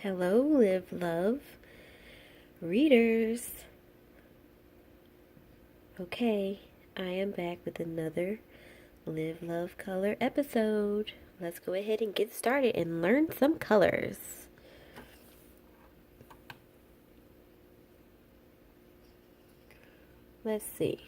Hello, Live Love readers. Okay, I am back with another Live Love Color episode. Let's go ahead and get started and learn some colors. Let's see.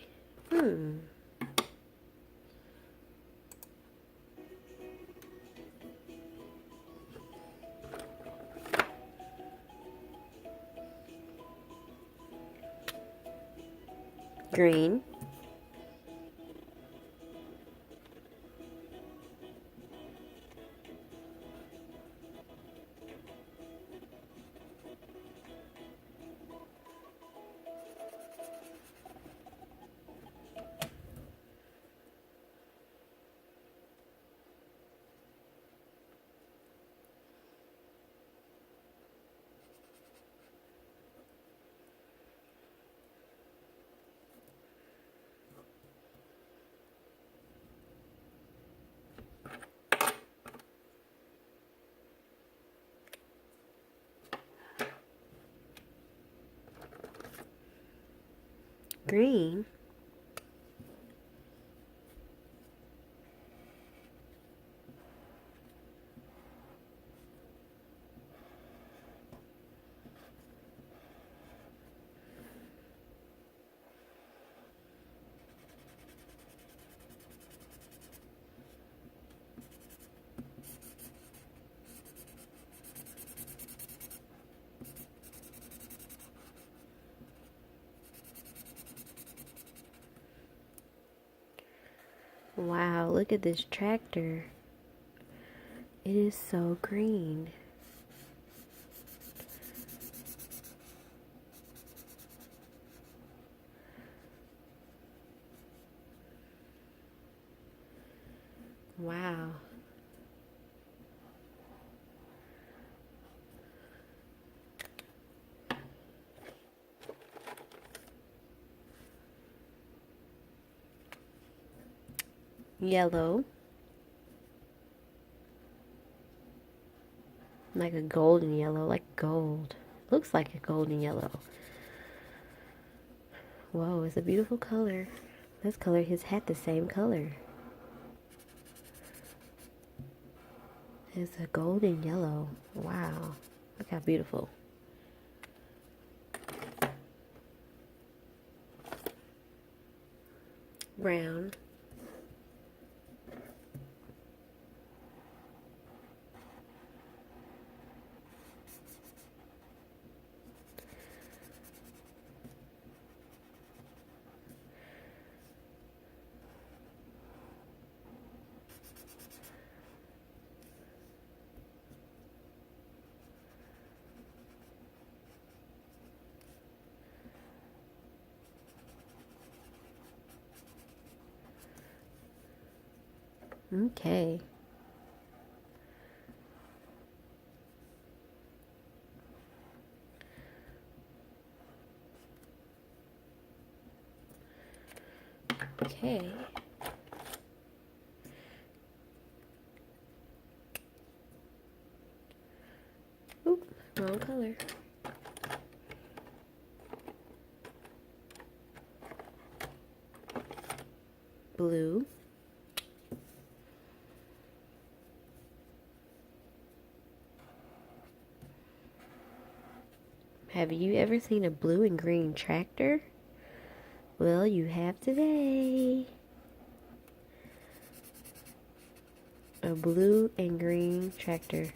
Green. Green. Wow, look at this tractor. It is so green. Wow. Yellow. Like a golden yellow, like gold. Looks like a golden yellow. Whoa, it's a beautiful color. Let's color his hat the same color. It's a golden yellow. Wow. Look how beautiful. Brown. Okay. Okay. Oop, wrong color. Blue. Have you ever seen a blue and green tractor? Well, you have today. A blue and green tractor.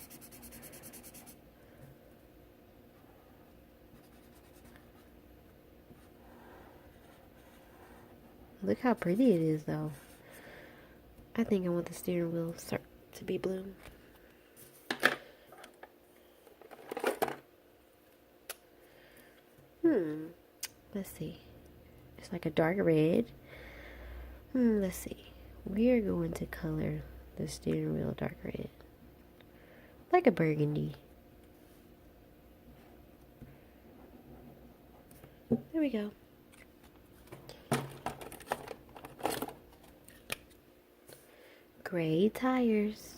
Look how pretty it is, though. I think I want the steering wheel to be blue. Let's see. It's like a dark red. Let's see. We are going to color the steering wheel dark red. Like a burgundy. There we go. Gray tires.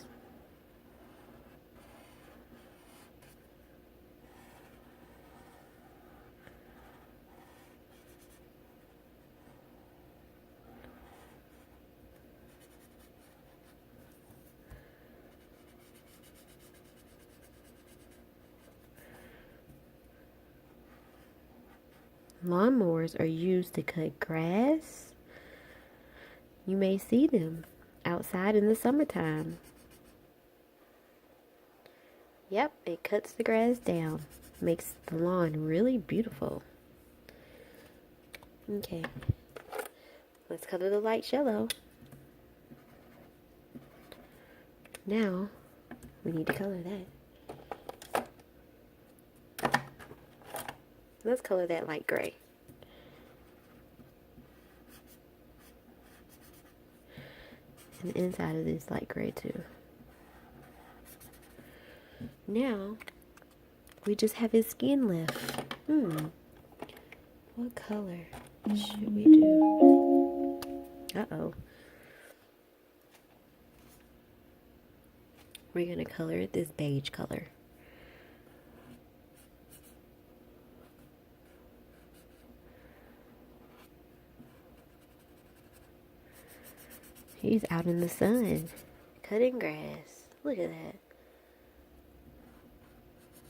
lawnmowers are used to cut grass. You may see them outside in the summertime. Yep, it cuts the grass down. Makes the lawn really beautiful. Okay, let's color the light yellow. Now, we need to color that. Let's color that light gray. And the inside of this light gray too. Now, we just have his skin left. What color should we do? Uh-oh. We're going to color it this beige color. He's out in the sun, cutting grass. Look at that.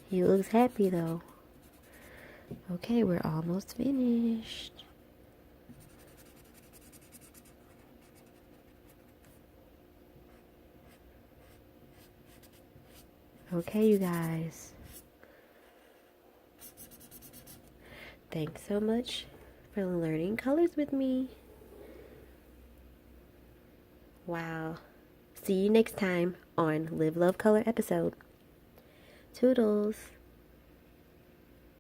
He looks happy though. Okay, we're almost finished. Okay, you guys. Thanks so much for learning colors with me. Wow. See you next time on Live Love Color episode. Toodles.